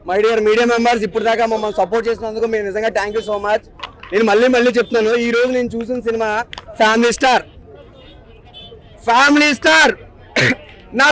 My dear media members, ఇప్పుడు దాకా మమ్మల్ని సపోర్ట్ చేసినందుకు మీరు నిజంగా థ్యాంక్ యూ సో మచ్. నేను మళ్ళీ చెప్తున్నాను, ఈ రోజు నేను చూసిన సినిమా ఫ్యామిలీ స్టార్ నా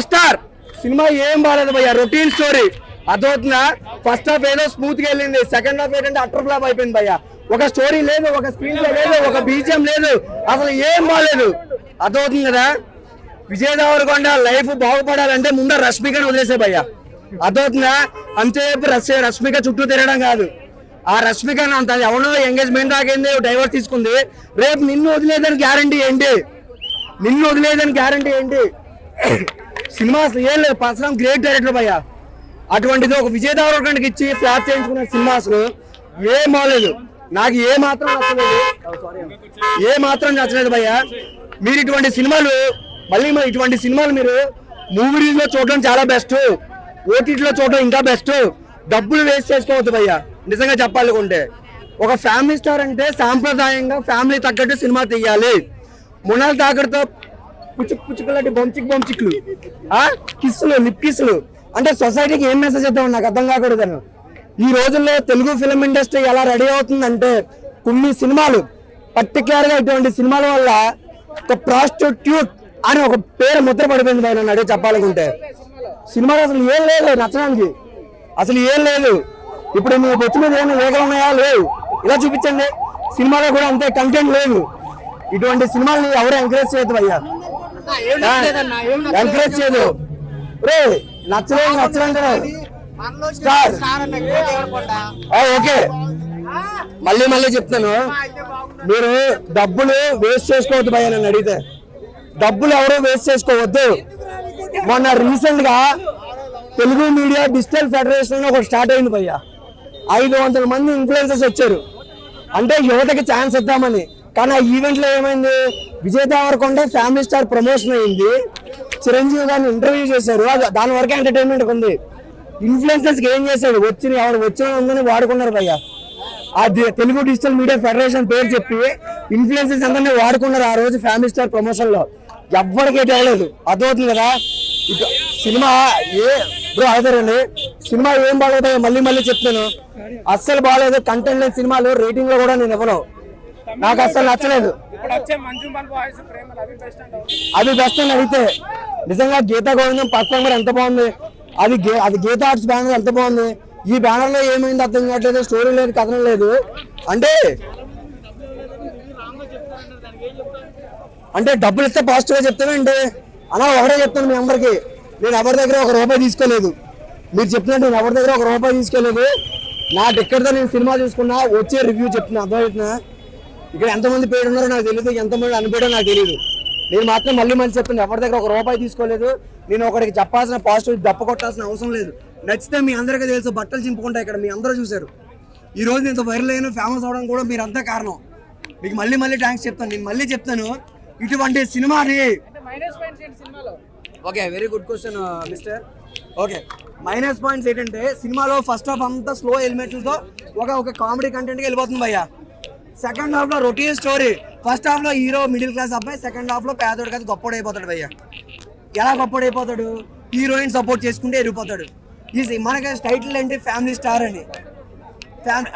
స్టార్ సినిమా ఏం బాగాలేదు భయ్యా. రొటీన్ స్టోరీ అదవుతుందా. ఫస్ట్ హాఫ్ ఏదో స్మూత్ గా వెళ్ళింది, సెకండ్ హాఫ్ ఏంటంటే అటర్ ఫ్లాప్ అయిపోయింది భయ్యా. ఒక స్టోరీ లేదు, ఒక స్క్రీన్ ప్లే లేదు, ఒక బీజిఎం లేదు, అసలు ఏం బాగాలేదు. అదవుతుంది కదా. విజయ్ దేవరకొండ లైఫ్ బాగుపడాలంటే ముందు రష్మికను వదిలేసే భయ్యా. అదవుతుందా. అంతేపు రష్మిక చుట్టూ తిరగడం కాదు. ఆ రష్మిక అంత ఎవరో ఎంగేజ్మెంట్ దాకేంది, డైవర్స్ తీసుకుంది. రేపు నిన్ను వదిలేదని గ్యారంటీ ఏంటి? సినిమా అసలు ఏం లేదు. పర్సనల్ గ్రేట్ డైరెక్టర్ భయ్యా. అటువంటిది ఒక విజయ్ దేవరకొండకి ఇచ్చి ఫ్లాప్ చేయించుకున్న సినిమా అసలు ఏం బాగలేదు. నాకు ఏ మాత్రం నచ్చలేదు భయ్యా. మీరు ఇటువంటి సినిమాలు మీరు మూవీస్ లో చూడడం చాలా బెస్ట్, ఓటీటీలో చూడడం ఇంకా బెస్ట్. డబ్బులు వేస్ట్ చేసుకోవద్దు భయ్యా. నిజంగా చెప్పాలనుకుంటే ఒక ఫ్యామిలీ స్టార్ అంటే సాంప్రదాయంగా ఫ్యామిలీ తగ్గట్టు సినిమా తీయాలి. మునాల్ తాకడితో పుచ్చుకులాంటి బొంచిక్లు కిస్సులు, లిప్ కిస్సులు అంటే సొసైటీకి ఏం మెసేజ్ ఇద్దాం నాకు అర్థం కాకూడదు. ఈ రోజుల్లో తెలుగు ఫిల్మ్ ఇండస్ట్రీ ఎలా రెడీ అవుతుందంటే కొన్ని సినిమాలు పర్టికులర్ గా ఇటువంటి సినిమాల వల్ల ఒక ప్రాస్టిట్యూట్ అని ఒక పేరు ముద్ర పడిపోయింది భయ. నన్ను అడిగి చెప్పాలనుకుంటే సినిమాలో అసలు ఏం లేదు నచ్చడానికి, అసలు ఏం లేదు. ఇప్పుడు మీ బొచ్చు మీద ఏమైనా వేగలు ఉన్నాయా? లేవు. ఇలా చూపించండి. సినిమాలో కూడా అంతే కంటెంట్ లేదు. ఇటువంటి సినిమాల్ని ఎవరు ఎంకరేజ్ చేయదు భయ్యా, ఎంకరేజ్ చేయదు. నచ్చలేదు ఓకే. మళ్ళీ చెప్తాను, మీరు డబ్బులు వేస్ట్ చేసుకోవద్దు భయ్యా. నన్ను అడిగితే డబ్బులు ఎవరు వేస్ట్ చేసుకోవద్దు. మొన్న రీసెంట్ గా తెలుగు మీడియా డిజిటల్ ఫెడరేషన్ ఒకటి స్టార్ట్ అయింది భయ్యా. 500 మంది ఇన్ఫ్లుయెన్సర్స్ వచ్చారు. అంటే యువతకి ఛాన్స్ ఇద్దామని. కానీ ఆ ఈవెంట్ లో ఏమైంది, Vijay Deverakonda Family Star promotion అయింది, చిరంజీవి గారిని ఇంటర్వ్యూ చేశారు, దాని వరకే ఎంటర్టైన్మెంట్ ఉంది. ఇన్ఫ్లుయెన్సర్స్ ఏం చేశాడు, ఎవరు వచ్చిన అందరినీ వాడుకున్నారు భయ్యా. ఆ తెలుగు డిజిటల్ మీడియా ఫెడరేషన్ పేరు చెప్పి ఇన్ఫ్లుయెన్సర్స్ అందరినీ వాడుకున్నారు ఆ రోజు ఫ్యామిలీ స్టార్ ప్రమోషన్ లో. ఎవ్వరికి ఏటి అవ్వలేదు. అర్థమవుతుంది కదా. సినిమా అవుతారండి. సినిమా ఏం బాగలేదు, మళ్ళీ చెప్తాను, అస్సలు బాగలేదు. కంటెంట్ లేని సినిమాలు రేటింగ్ లో కూడా నేను ఇవ్వను. నాకు అస్సలు నచ్చలేదు. అది బెస్ట్ అని అడిగితే నిజంగా గీతా గోవిందం పర్ఫార్మ్ కూడా ఎంత బాగుంది. అది గీతా ఆర్ట్స్ బ్యానర్ ఎంత బాగుంది. ఈ బ్యానర్ లో ఏమైంది అర్థం కావట్లేదు. స్టోరీ లేదు, కథనం లేదు. అంటే డబ్బులు ఇస్తే పాజిటివ్ గా చెప్తానండి అలా ఒకటే చెప్తాను మీ అందరికి. నేను ఎవరి దగ్గర ₹1 తీసుకోలేదు. మీరు చెప్పినట్టు నేను ఎవరి దగ్గర ₹1 తీసుకోలేదు. నా టికెట్తో నేను సినిమా చూసుకున్నా, వచ్చే రివ్యూ చెప్తున్నా. అర్థమవుతున్నా. ఇక్కడ ఎంతమంది పేరు ఉన్నారో నాకు తెలియదు, ఎంతమంది అనిపేయడో నాకు తెలియదు. నేను మాత్రం మళ్ళీ చెప్తాను, ఎవరి దగ్గర ₹1 తీసుకోలేదు. నేను ఒకరికి చెప్పాల్సిన పాజిటివ్ దెబ్బ కొట్టాల్సిన అవసరం లేదు. నచ్చితే మీ అందరికీ తెలుసు, బట్టలు చింపుకుంటా ఇక్కడ మీ అందరూ చూశారు. ఈ రోజు నేను వైరల్ అయిన ఫేమస్ అవడం కూడా మీరంతా కారణం. మీకు మళ్ళీ థ్యాంక్స్ చెప్తాను. నేను మళ్ళీ చెప్తాను, ఇటువంటి సినిమాని okay very good question mister. Okay, minus points ఏంటంటే సినిమాలో ఫస్ట్ హాఫ్ అంతా స్లో ఎలిమెంట్లతో ఒక కామెడీ కంటెంట్కి వెళ్ళిపోతుంది భయ్యా. సెకండ్ హాఫ్ లో రొటీన్ స్టోరీ. ఫస్ట్ హాఫ్ లో హీరో మిడిల్ క్లాస్ అబ్బాయి, సెకండ్ హాఫ్ లో పేదోడు కాదు గొప్పడు అయిపోతాడు భయ్యా. ఎలా గొప్పడు అయిపోతాడు? హీరోయిన్ సపోర్ట్ చేసుకుంటే వెళ్ళిపోతాడు. మనకి టైటిల్ ఏంటి, ఫ్యామిలీ స్టార్ అని.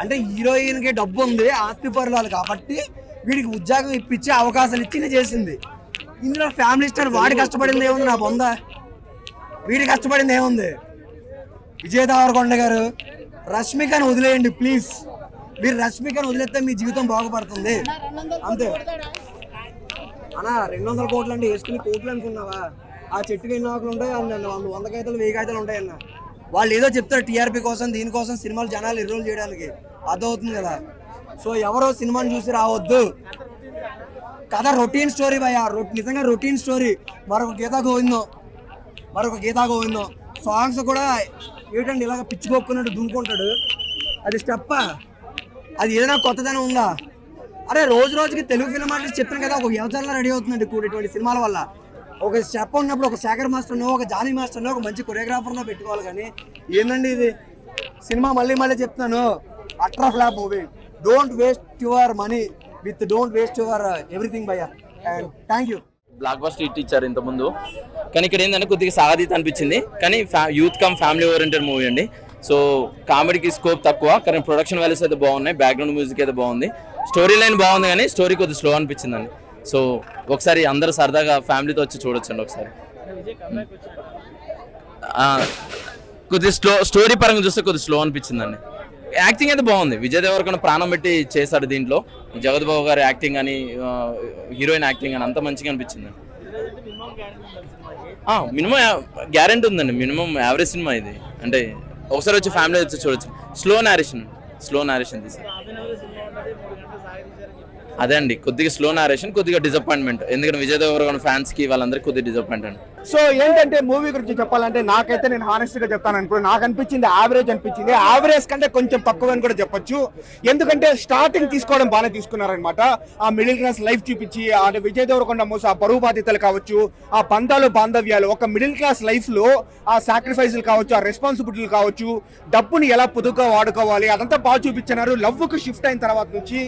అంటే హీరోయిన్ కి డబ్బు ఉంది, ఆస్తి పరులాలు కాబట్టి వీడికి ఉద్యోగం ఇప్పించి అవకాశాలు ఇచ్చి చేసింది. ఇందులో ఫ్యామిలీ స్టార్ వాడి కష్టపడింది ఏముంది, నా బొందా వీడి కష్టపడింది ఏముంది? విజయ్ దేవరకొండ గారు రష్మికను వదిలేయండి ప్లీజ్. మీరు రష్మికను వదిలేస్తే మీ జీవితం బాగుపడుతుంది అంతే. అన్నా 200 కోట్లు అంటే వేసుకుని కోట్లు అనుకున్నావా? ఆ చెట్టుకి ఎన్ని ఆకులు ఉంటాయి అన్న, 100 కాగితాలు 1000 కాగితాలు ఉంటాయన్న. వాళ్ళు ఏదో చెప్తారు టీఆర్పీ కోసం, దీనికోసం సినిమాలు జనాలు ఎన్రోల్ చేయడానికి. అర్థమవుతుంది కదా. సో ఎవరో సినిమాని చూసి రావద్దు. కథ రొటీన్ స్టోరీ భయ్యా, నిజంగా రొటీన్ స్టోరీ. మరొక గీతా గోవిందం సాంగ్స్ కూడా ఏంటండి ఇలాగ పిచ్చిపోక్కున్నట్టు దుంకుంటాడు. అది స్టెప్పా? అది ఏదైనా కొత్తదనం ఉందా? అరే రోజుకి తెలుగు ఫిల్మ్ ఆర్టిస్ట్ చెప్తాను కదా, ఒక వ్యవసాయంలో రెడీ అవుతుందండి కూడా ఇటువంటి సినిమాల వల్ల. ఒక స్టెప్ ఉన్నప్పుడు ఒక శేఖర్ మాస్టర్నో, ఒక జానీ మాస్టర్నో, ఒక మంచి కొరియోగ్రాఫర్నో పెట్టుకోవాలి. కానీ ఏందండి ఇది సినిమా? మళ్ళీ చెప్తాను, utter flop movie. Don't waste your money with don't waste your everything భయ్యా. And thank you. Blockbuster hit ఇచ్చారు ఇంతకుముందు, కానీ ఇక్కడ ఏంటంటే కొద్దిగా సాగదీత అనిపించింది. కానీ youth cum family oriented movie అండి. సో కామెడీకి స్కోప్ తక్కువ, కానీ ప్రొడక్షన్ వాల్యూస్ అయితే బాగున్నాయి, బ్యాక్గ్రౌండ్ మ్యూజిక్ అయితే బాగుంది, స్టోరీ లైన్ బాగుంది, కానీ స్టోరీ కొద్దిగా స్లో అనిపించిందండి. సో ఒకసారి అందరూ సరదాగా ఫ్యామిలీతో వచ్చి చూడొచ్చండి ఒకసారి. కొద్దిగా స్టోరీ పరంగా చూస్తే కొద్దిగా స్లో అనిపించిందండి. యాక్టింగ్ అయితే బాగుంది, విజయ్ దేవరకొండ ప్రాణం పెట్టి చేశాడు దీంట్లో. జగత్ బాబు గారి యాక్టింగ్ అని, హీరోయిన్ యాక్టింగ్ అని అంత మంచిగా అనిపించింది. మినిమం గ్యారెంటీ ఉందండి, మినిమం యావరేజ్ సినిమా ఇది. అంటే ఒకసారి వచ్చి ఫ్యామిలీ వచ్చి చూడొచ్చు. స్లో నేరేషన్ తీసి అదే అండి, కొద్దిగా స్లో నేరేషన్, కొద్దిగా డిసప్పాయింట్మెంట్. ఎందుకంటే విజయ్ దేవరకొండ ఫ్యాన్స్ కి వాళ్ళందరికీ కొద్దిగా డిసప్పాయింట్ అండి. సో ఏంటంటే మూవీ గురించి చెప్పాలంటే నాకైతే నేను హానెస్ట్ గా చెప్తాను అనుకో, నాకు అనిపించింది యావరేజ్ అనిపించింది. యావరేజ్ కంటే కొంచెం తక్కువ అని కూడా చెప్పొచ్చు. ఎందుకంటే స్టార్టింగ్ తీసుకోవడం బాగానే తీసుకున్నారనమాట. ఆ మిడిల్ క్లాస్ లైఫ్ చూపించి, అంటే విజయ్ దేవరకొండ మోసం, ఆ బరువు బాధ్యతలు కావచ్చు, ఆ బంధాలు బాంధవ్యాలు, ఒక మిడిల్ క్లాస్ లైఫ్ లో ఆ సాక్రిఫైస్లు కావచ్చు, ఆ రెస్పాన్సిబిలిటీలు కావచ్చు, డబ్బుని ఎలా పొదుపుగా వాడుకోవాలి, అదంతా బాగా చూపించినారు. లవ్ కు షిఫ్ట్ అయిన తర్వాత నుంచి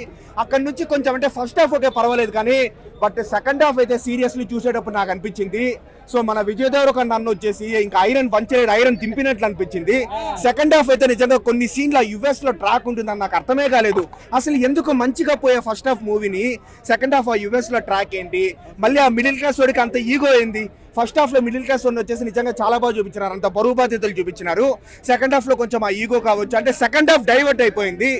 అక్కడ నుంచి కొంచెం అంటే ఫస్ట్ హాఫ్ ఓకే పర్వాలేదు, కానీ బట్ సెకండ్ హాఫ్ అయితే సీరియస్లీ చూసేటప్పుడు నాకు అనిపించింది. సో మన విజయ్ దేవరకొండ అన్న వచ్చేసి ఇంకా ఐరన్ పంచలేడు, ఐరన్ తింపినట్లు అనిపించింది. సెకండ్ హాఫ్ అయితే నిజంగా కొన్ని సీన్ల యుఎస్ లో ట్రాక్ ఉంటుందని నాకు అర్థమే కాలేదు. అసలు ఎందుకు మంచిగా పోయే ఫస్ట్ హాఫ్ మూవీని సెకండ్ హాఫ్ ఆ యుఎస్ లో ట్రాక్ ఏంటి, మళ్ళీ ఆ మిడిల్ క్లాస్ వాడికి అంత ఈగో ఏంది. ఫస్ట్ హాఫ్ లో మిడిల్ క్లాస్ వన్ వచ్చేసి నిజంగా చాలా బాగా చూపించినారు, అంత బరువు బాధ్యతలు చూపించినారు. సెకండ్ హాఫ్ లో కొంచెం ఆ ఈగో కావచ్చు, అంటే సెకండ్ హాఫ్ డైవర్ట్ అయిపోయింది.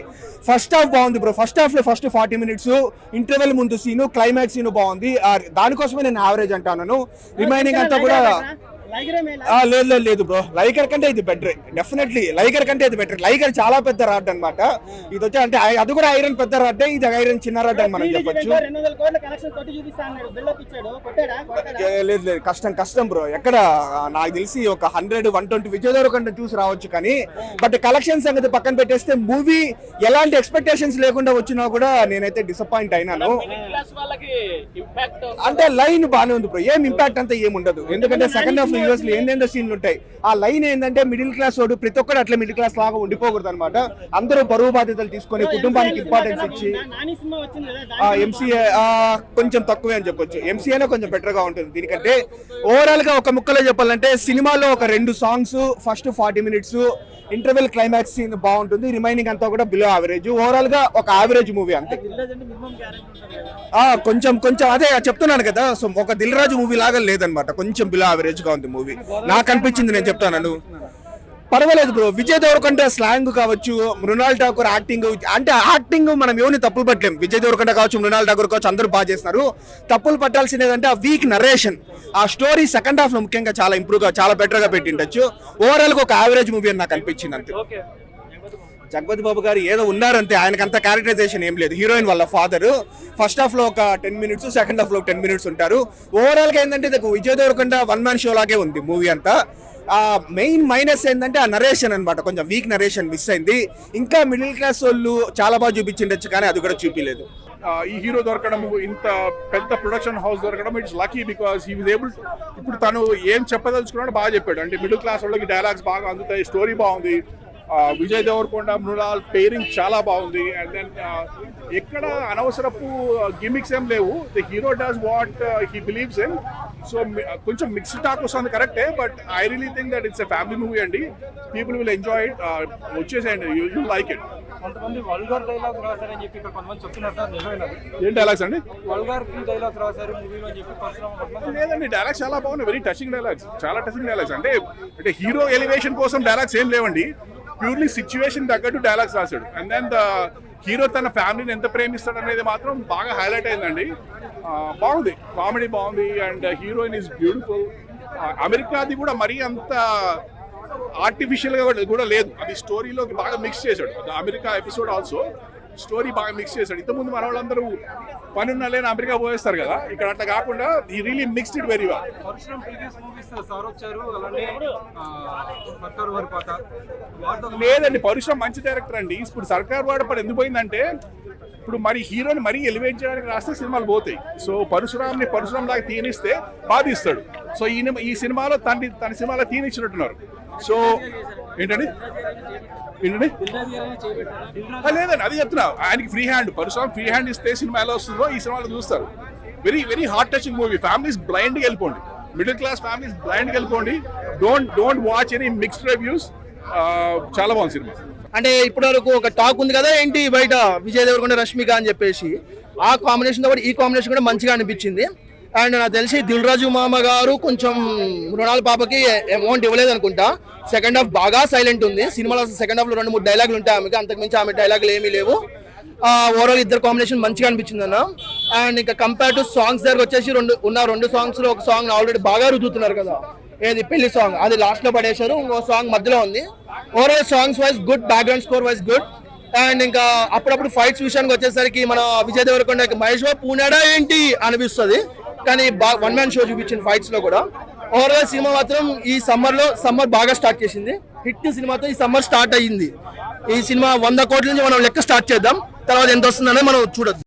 ఫస్ట్ హాఫ్ బాగుంది బ్రో. ఫస్ట్ హాఫ్ లో ఫస్ట్ 40 minutes ఇంటర్వెల్ ముందు సీను, క్లైమాక్స్ సీను బాగుంది. దానికోసమే నేను యావరేజ్ అంటాను. రిమైనింగ్ అంతా కూడా లేదు బ్రో, లైగర్ కంటే ఇది బెటర్, డెఫినెట్లీ లైగర్ కంటే ఇది బెటర్. లైగర్ చాలా పెద్ద రాడ్ అనమాట, ఇది వచ్చి అంటే అది కూడా ఐరన్ పెద్ద రాడ్, ఇది ఐరన్ చిన్న రాడ్ అని మనం చెప్పొచ్చు. లేదు కష్టం బ్రో. ఎక్కడ నాకు తెలిసి ఒక 100-120 విజయ్ దేవరకొండ చూసి రావచ్చు, కానీ బట్ కలెక్షన్ సంగతి పక్కన పెట్టేస్తే మూవీ ఎలాంటి ఎక్స్పెక్టేషన్స్ లేకుండా వచ్చినా కూడా నేనైతే డిసప్పాయింట్ అయినాను. అంటే లైన్ బాగానే ఉంది బ్రో, ఏం ఇంపాక్ట్ అంతా ఏముండదు. ఎందుకంటే సెకండ్ హాఫ్ యూఎస్ లో ఏందేందో సీన్లు ఉంటాయి. ఆ లైన్ ఏంటంటే మిడిల్ క్లాస్ వాడు ప్రతి ఒక్కరు అట్లా మిడిల్ క్లాస్ లాగా ఉండిపోకూడదు అనమాట. అందరూ బరువు బాధ్యతలు తీసుకొని కుటుంబానికి ఇంపార్టెన్స్ ఇచ్చి, ఎంసీఏ కొంచెం తక్కువే అని చెప్పొచ్చు. ఎంసీఏనే కొంచెం బెటర్ గా ఉంటుంది దీనికంటే. ఓవరాల్ గా ఒక ముక్కలో చెప్పాలంటే సినిమాలో ఒక 2 songs first 40 minutes interval climax scene బాగుంటుంది, రిమైనింగ్ అంతా కూడా బిలో యావరేజ్. ఓవరాల్ గా ఒక యావరేజ్ మూవీ అంతే. కొంచెం అదే చెప్తున్నాను కదా, సో ఒక దిల్ రాజు మూవీ లాగా లేదనమాట, కొంచెం బిలో యావరేజ్ గా ఉంది మూవీ నాకు అనిపించింది. నేను చెప్తాను పర్వాలేదు బ్రో. విజయ్ దేవరకొండ స్లాంగ్ కావచ్చు, మృణాల్ ఠాకూర్ యాక్టింగ్, అంటే యాక్టింగ్ మనం ఏమైనా తప్పులు పట్టలేం. విజయ్ దేవరకొండ కావచ్చు, మృణాల్ ఠాకూర్ కావచ్చు, అందరూ బాగా చేస్తున్నారు. తప్పులు పట్టాల్సింది ఏంటంటే ఆ వీక్ నరేషన్, ఆ స్టోరీ సెకండ్ హాఫ్ లో ముఖ్యంగా చాలా ఇంప్రూవ్ గా, చాలా బెటర్ గా పెట్టిండొచ్చు. ఓవరాల్ గా ఒక యావరేజ్ మూవీ అని నాకు అనిపించింది అంతే. జగపతి బాబు గారు ఏదో ఉన్నారంతే, ఆయనకు అంత క్యారెక్టరైజేషన్ ఏం లేదు. హీరోయిన్ వాళ్ళ ఫాదర్ ఫస్ట్ హాఫ్ లో ఒక 10 minutes, సెకండ్ హాఫ్ లో 10 minutes ఉంటారు. ఓవరాల్ గా ఏంటంటే విజయ్ దేవరకొండ 1-man షో లాగే ఉంది మూవీ అంతా. మెయిన్ మైనస్ ఏంటంటే ఆ నరేషన్ అనమాట, కొంచెం వీక్ నరేషన్ మిస్ అయింది. ఇంకా మిడిల్ క్లాస్ వాళ్ళు చాలా బాగా చూపించిండొచ్చు, కానీ అది కూడా చూపించలేదు. ఈ హీరో దొరకడం, ఇంత పెద్ద ప్రొడక్షన్ హౌస్ దొరకడం, it's lucky because he was able. ఇప్పుడు తను ఏం చెప్పదలుచుకున్నాడో బాగా చెప్పాడు. అంటే మిడిల్ క్లాస్ వాళ్ళకి డైలాగ్స్ బాగా అందుతాయి, స్టోరీ బాగుంది. విజయ్ దేవరకొండ మృణాల్ పేరింగ్ చాలా బాగుంది. అండ్ దెన్ ఎక్కడ అనవసరపు గిమిక్స్ ఏం లేవు. The hero does what he believes in. So కొంచెం మిక్స్డ్ టాక్ వస్తుంది కరెక్టే, but I really think that it's a family movie అండి. People will enjoy it. వచ్చేసేయండి, యూ లైక్ ఇట్. కొంతమంది వల్గర్ డైలాగ్స్ రాశారని చెప్పి ఇక్కడ కొంతమంది చెప్తున్నారు సార్, నిజమేనా? ఏం డైలాగ్స్ అండి? వల్గర్ డైలాగ్స్ రాశారు మూవీలో అని చెప్పి. లేదండి, డైలాగ్స్ చాలా బాగున్నాయి, వెరీ టచింగ్ డైలాగ్స్, చాలా టచింగ్ డైలాగ్స్. అంటే హీరో ఎలివేషన్ కోసం డైలాగ్స్ ఏం లేవండి, ప్యూర్లీ సిచ్యువేషన్ తగ్గట్టు డైలాగ్స్ రాశాడు. అండ్ దెన్ ద హీరో తన ఫ్యామిలీని ఎంత ప్రేమిస్తాడు అనేది మాత్రం బాగా హైలైట్ అయిందండి. బాగుంది, కామెడీ బాగుంది, అండ్ హీరోయిన్ ఈజ్ బ్యూటిఫుల్. అమెరికాది కూడా మరీ అంత ఆర్టిఫిషియల్ గా కూడా లేదు, అది స్టోరీలోకి బాగా మిక్స్ చేశాడు. అమెరికా ఎపిసోడ్ ఆల్సో స్టోరీ బాగా మిక్స్ చేశాడు. ఇంతకుముందు మన వాళ్ళందరూ పని ఉన్నా లేని అమెరికా పోయేస్తారు కదా, ఇక్కడ అట్లా కాకుండా ఈ really mixed it very well. లేదండి, పరుశ్రమ్ మంచి డైరెక్టర్ అండి. ఇప్పుడు సర్కార్ వాడపడి ఎందుకు పోయిందంటే, ఇప్పుడు మరి హీరోని మరీ ఎలివేట్ చేయడానికి రాస్తే సినిమాలు పోతాయి. సో పరశురామ్ లాగా తీనిస్తే బాధిస్తాడు. సో ఈ సినిమాలో తన సినిమాలో తీనిచ్చినట్టున్నారు. సో ఏంటండి లేదండి, అది చెప్తున్నా, ఆయనకి free hand, Parasuram free hand ఇస్తే సినిమా ఎలా వస్తుందో ఈ సినిమాలో చూస్తారు. Very very heart touching movie. Families బ్లైండ్గా వెళ్ళిపోండి, మిడిల్ క్లాస్ ఫ్యామిలీస్ బ్లైండ్గా వెళ్ళిపోండి. Don't watch any mixed reviews. చాలా బాగుంది సినిమా. అంటే ఇప్పటి వరకు ఒక టాక్ ఉంది కదా ఏంటి బయట విజయ్ దేవరకొండ రష్మిక అని చెప్పేసి, ఆ కాంబినేషన్ తో ఈ కాంబినేషన్ కూడా మంచిగా అనిపించింది. అండ్ నాకు తెలిసి దిల్ రాజు మామ గారు కొంచెం మృణాల్ పాపకి అమౌంట్ ఇవ్వలేదు అనుకుంటా. సెకండ్ హాఫ్ బాగా సైలెంట్ ఉంది సినిమాలో. సెకండ్ హాఫ్ లో 2-3 డైలాగులు ఉంటాయి ఆమెకి, అంతకుమించి ఆమె డైలాగులు ఏమీ లేవు. ఓవరాల్ ఇద్దరు కాంబినేషన్ మంచిగా అనిపించింది అన్న. అండ్ ఇంకా కంపేర్ టు సాంగ్స్ దగ్గర వచ్చేసి రెండు సాంగ్స్ లో ఒక సాంగ్ ఆల్రెడీ బాగా రుద్దుతున్నారు కదా, ఏది పెళ్లి సాంగ్, అది లాస్ట్ లో పడేశారు. ఇంకో సాంగ్ మధ్యలో ఉంది. Overall songs wise good, background score wise good. And ఇంకా అప్పుడప్పుడు ఫైట్స్ విషయానికి వచ్చేసరికి మన విజయ్ దేవరకొండ మహేష్ బాబు పూనాడా ఏంటి అనిపిస్తుంది, కానీ వన్ మ్యాన్ షో చూపించింది ఫైట్స్ లో కూడా. ఓవరాల్ సినిమా మాత్రం ఈ సమ్మర్ బాగా స్టార్ట్ చేసింది. హిట్ సినిమాతో ఈ సమ్మర్ స్టార్ట్ అయ్యింది. ఈ సినిమా 100 కోట్ల నుంచి మనం లెక్క స్టార్ట్ చేద్దాం, తర్వాత ఎంత వస్తుందనేది మనం చూడొచ్చు.